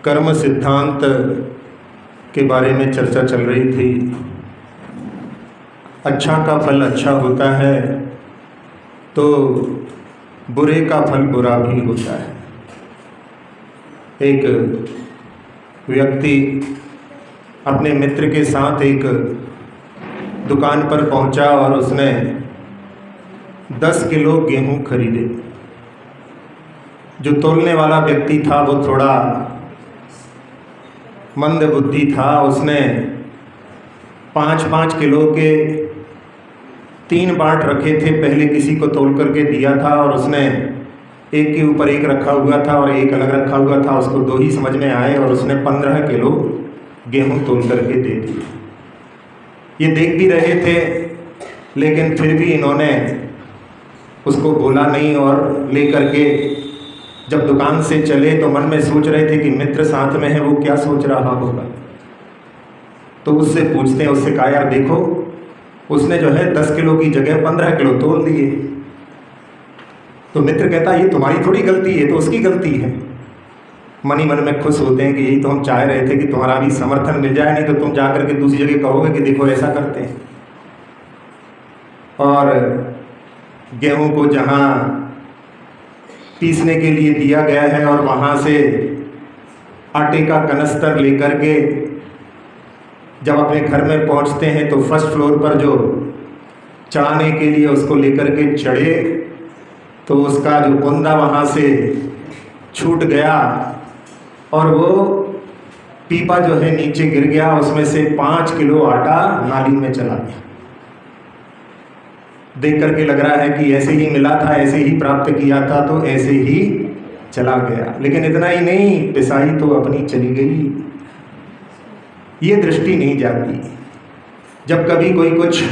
कर्म सिद्धांत के बारे में चर्चा चल रही थी। अच्छा का फल अच्छा होता है तो बुरे का फल बुरा भी होता है। एक व्यक्ति अपने मित्र के साथ एक दुकान पर पहुंचा और उसने 10 किलो गेहूं खरीदे। जो तोलने वाला व्यक्ति था वो थोड़ा मंद बुद्धि था। उसने 5-5 किलो के 3 बाट रखे थे। पहले किसी को तोल करके दिया था और उसने एक के ऊपर एक रखा हुआ था और एक अलग रखा हुआ था। उसको 2 ही समझ में आए और उसने 15 किलो गेहूं तोल करके दे दिए। ये देख भी रहे थे लेकिन फिर भी इन्होंने उसको बोला नहीं और ले करके जब दुकान से चले तो मन में सोच रहे थे कि मित्र साथ में है, वो क्या सोच रहा होगा। तो उससे पूछते हैं, उससे कहा यार देखो, उसने जो है 10 किलो की जगह 15 किलो तोल दिए। तो मित्र कहता ये तुम्हारी थोड़ी गलती है, तो उसकी गलती है। मन ही मन में खुश होते हैं कि यही तो हम चाह रहे थे कि तुम्हारा भी समर्थन मिल जाए, नहीं तो तुम जा करके दूसरी जगह कहोगे कि देखो ऐसा करते हैं। और गेहूं को जहाँ पीसने के लिए दिया गया है और वहाँ से आटे का कनस्तर लेकर के जब अपने घर में पहुँचते हैं तो फर्स्ट फ्लोर पर जो चढ़ाने के लिए उसको लेकर के चढ़े तो उसका जो कुंदा वहाँ से छूट गया और वो पीपा जो है नीचे गिर गया। उसमें से 5 किलो आटा नाली में चला गया। देख करके लग रहा है कि ऐसे ही मिला था, ऐसे ही प्राप्त किया था, तो ऐसे ही चला गया। लेकिन इतना ही नहीं, पिसाई तो अपनी चली गई। ये दृष्टि नहीं जाती। जब कभी कोई कुछ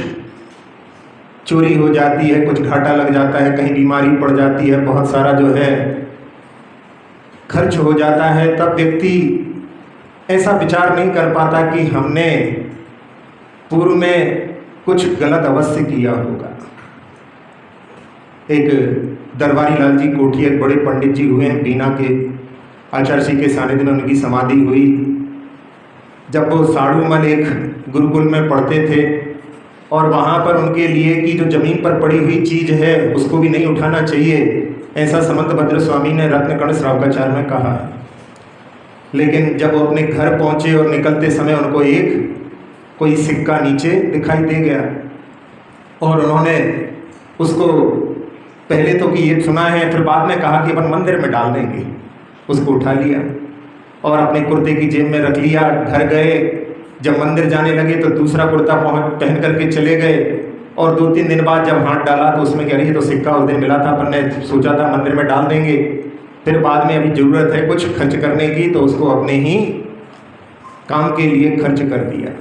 चोरी हो जाती है, कुछ घाटा लग जाता है, कहीं बीमारी पड़ जाती है, बहुत सारा जो है खर्च हो जाता है, तब व्यक्ति ऐसा विचार नहीं कर पाता कि हमने पूर्व में कुछ गलत अवश्य किया होगा। एक दरबारी लाल जी कोठी एक बड़े पंडित जी हुए हैं, बीना के आचार्य जी के सानिध्य में उनकी समाधि हुई। जब वो साड़ूमल एक गुरुकुल में पढ़ते थे और वहाँ पर उनके लिए कि जो ज़मीन पर पड़ी हुई चीज़ है उसको भी नहीं उठाना चाहिए, ऐसा समंत भद्र स्वामी ने रत्नकण श्रावकाचार्य में कहा है। लेकिन जब वो अपने घर पहुँचे और निकलते समय उनको एक कोई सिक्का नीचे दिखाई दे गया और उन्होंने उसको पहले तो कि ये सुना है, फिर बाद में कहा कि अपन मंदिर में डाल देंगे। उसको उठा लिया और अपने कुर्ते की जेब में रख लिया। घर गए, जब मंदिर जाने लगे तो दूसरा कुर्ता पहन करके चले गए और 2-3 दिन बाद जब हाथ डाला तो उसमें कह रही है तो सिक्का उस दिन मिला था, अपन ने सोचा था मंदिर में डाल देंगे, फिर बाद में अभी ज़रूरत है कुछ खर्च करने की तो उसको अपने ही काम के लिए खर्च कर दिया।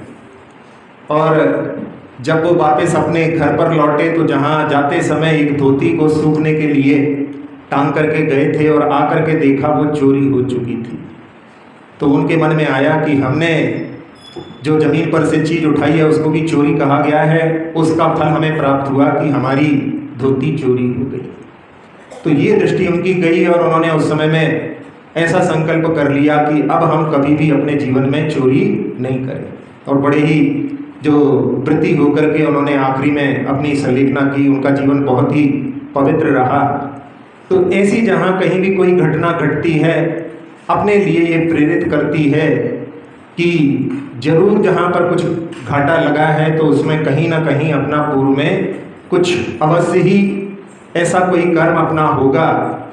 और जब वो वापस अपने घर पर लौटे तो जहाँ जाते समय एक धोती को सूखने के लिए टांग करके गए थे और आकर के देखा वो चोरी हो चुकी थी। तो उनके मन में आया कि हमने जो ज़मीन पर से चीज़ उठाई है उसको भी चोरी कहा गया है, उसका फल हमें प्राप्त हुआ कि हमारी धोती चोरी हो गई। तो ये दृष्टि उनकी गई और उन्होंने उस समय में ऐसा संकल्प कर लिया कि अब हम कभी भी अपने जीवन में चोरी नहीं करें। और बड़े ही जो वृत्ति होकर के उन्होंने आखिरी में अपनी संलेखना की, उनका जीवन बहुत ही पवित्र रहा। तो ऐसी जहाँ कहीं भी कोई घटना घटती है अपने लिए ये प्रेरित करती है कि जरूर जहाँ पर कुछ घाटा लगा है तो उसमें कहीं ना कहीं अपना पूर्व में कुछ अवश्य ही ऐसा कोई कर्म अपना होगा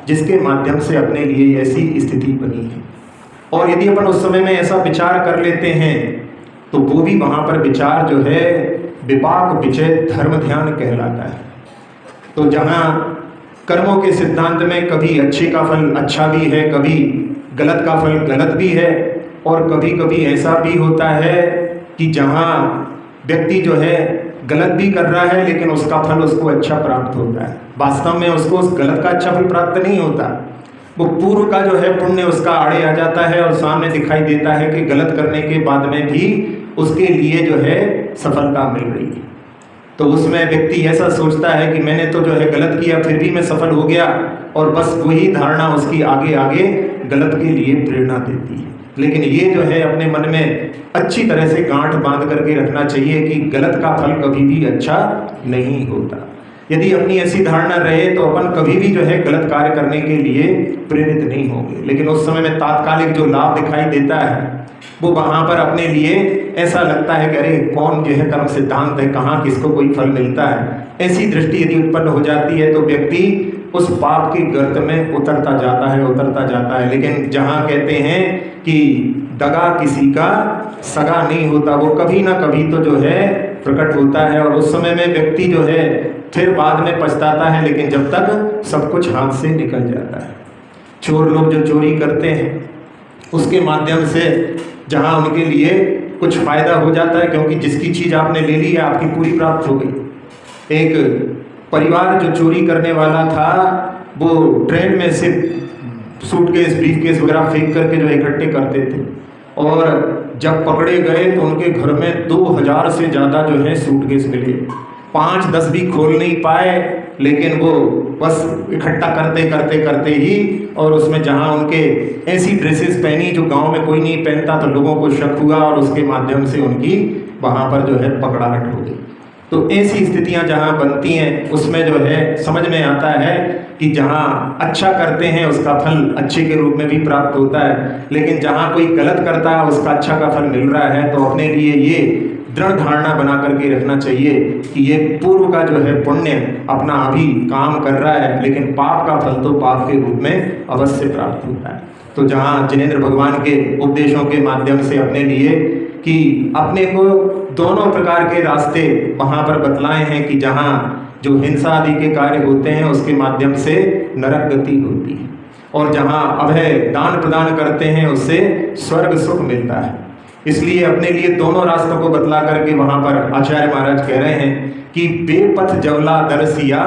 जिसके माध्यम से अपने लिए ऐसी स्थिति बनी है। और यदि अपन उस समय में ऐसा विचार कर लेते हैं तो वो भी वहाँ पर विचार जो है विपाक विचय धर्म ध्यान कहलाता है। तो जहाँ कर्मों के सिद्धांत में कभी अच्छे का फल अच्छा भी है, कभी गलत का फल गलत भी है, और कभी कभी ऐसा भी होता है कि जहाँ व्यक्ति जो है गलत भी कर रहा है लेकिन उसका फल उसको अच्छा प्राप्त होता है। वास्तव में उसको उस गलत का अच्छा फल प्राप्त नहीं होता, वो पूर्व का जो है पुण्य उसका आड़े आ जाता है और सामने दिखाई देता है कि गलत करने के बाद में भी उसके लिए जो है सफलता मिल रही है। तो उसमें व्यक्ति ऐसा सोचता है कि मैंने तो जो है गलत किया फिर भी मैं सफल हो गया, और बस वही धारणा उसकी आगे आगे गलत के लिए प्रेरणा देती है। लेकिन ये जो है अपने मन में अच्छी तरह से गांठ बांध करके रखना चाहिए कि गलत का फल कभी भी अच्छा नहीं होता। यदि अपनी ऐसी धारणा रहे तो अपन कभी भी जो है गलत कार्य करने के लिए प्रेरित नहीं होंगे। लेकिन उस समय में तात्कालिक जो लाभ दिखाई देता है वो वहाँ पर अपने लिए ऐसा लगता है कि अरे कौन जो है कर्म सिद्धांत है, कहाँ किसको कोई फल मिलता है, ऐसी दृष्टि यदि उत्पन्न हो जाती है तो व्यक्ति उस पाप के गर्त में उतरता जाता है। लेकिन जहाँ कहते हैं कि दगा किसी का सगा नहीं होता, वो कभी ना कभी तो जो है प्रकट होता है और उस समय में व्यक्ति जो है फिर बाद में पछताता है, लेकिन जब तक सब कुछ हाथ से निकल जाता है। चोर लोग जो चोरी करते हैं उसके माध्यम से जहाँ उनके लिए कुछ फ़ायदा हो जाता है, क्योंकि जिसकी चीज़ आपने ले ली है आपकी पूरी प्राप्त हो गई। एक परिवार जो चोरी करने वाला था वो ट्रेन में से सूटकेस, ब्रीफकेस वगैरह फेंक करके जो इकट्ठे करते थे और जब पकड़े गए तो उनके घर में 2000 से ज़्यादा जो है सूटकेस मिले। 5-10 भी खोल नहीं पाए, लेकिन वो बस इकट्ठा करते ही और उसमें जहाँ उनके ऐसी ड्रेसेस पहनी जो गांव में कोई नहीं पहनता तो लोगों को शक हुआ और उसके माध्यम से उनकी वहाँ पर जो है पकड़ाहट हो गई। तो ऐसी स्थितियाँ जहाँ बनती हैं उसमें जो है समझ में आता है कि जहाँ अच्छा करते हैं उसका फल अच्छे के रूप में भी प्राप्त होता है, लेकिन जहाँ कोई गलत करता है उसका अच्छा का फल मिल रहा है। तो अपने लिए ये दृढ़ धारणा बना करके रखना चाहिए कि ये पूर्व का जो है पुण्य अपना अभी काम कर रहा है, लेकिन पाप का फल तो पाप के रूप में अवश्य प्राप्त होता है। तो जहाँ जिनेंद्र भगवान के उपदेशों के माध्यम से अपने लिए कि अपने को दोनों प्रकार के रास्ते वहाँ पर बतलाए हैं कि जहाँ जो हिंसा आदि के कार्य होते हैं उसके माध्यम से नरक गति होती है और जहाँ अभय दान प्रदान करते हैं उससे स्वर्ग सुख मिलता है। इसलिए अपने लिए दोनों रास्तों को बतला करके वहाँ पर आचार्य महाराज कह रहे हैं कि बेपथ जवला दरसिया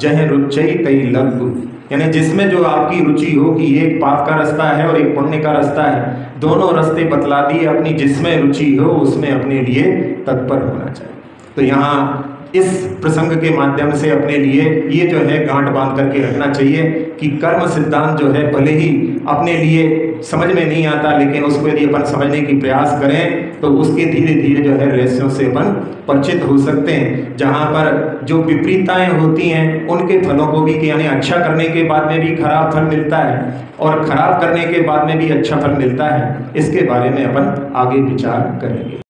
जह रुचई तई लघु, यानी जिसमें जो आपकी रुचि हो कि एक पाप का रास्ता है और एक पुण्य का रास्ता है, दोनों रास्ते बतला दिए, अपनी जिसमें रुचि हो उसमें अपने लिए तत्पर होना चाहिए। तो यहाँ इस प्रसंग के माध्यम से अपने लिए ये जो है गांठ बांध करके रखना चाहिए कि कर्म सिद्धांत जो है भले ही अपने लिए समझ में नहीं आता, लेकिन उसको यदि अपन समझने की प्रयास करें तो उसके धीरे धीरे जो है रहस्यों से अपन परिचित हो सकते हैं। जहाँ पर जो विपरीतताएं होती हैं उनके फलों को भी, यानी अच्छा करने के बाद में भी खराब फल मिलता है और खराब करने के बाद में भी अच्छा फल मिलता है, इसके बारे में अपन आगे विचार करेंगे।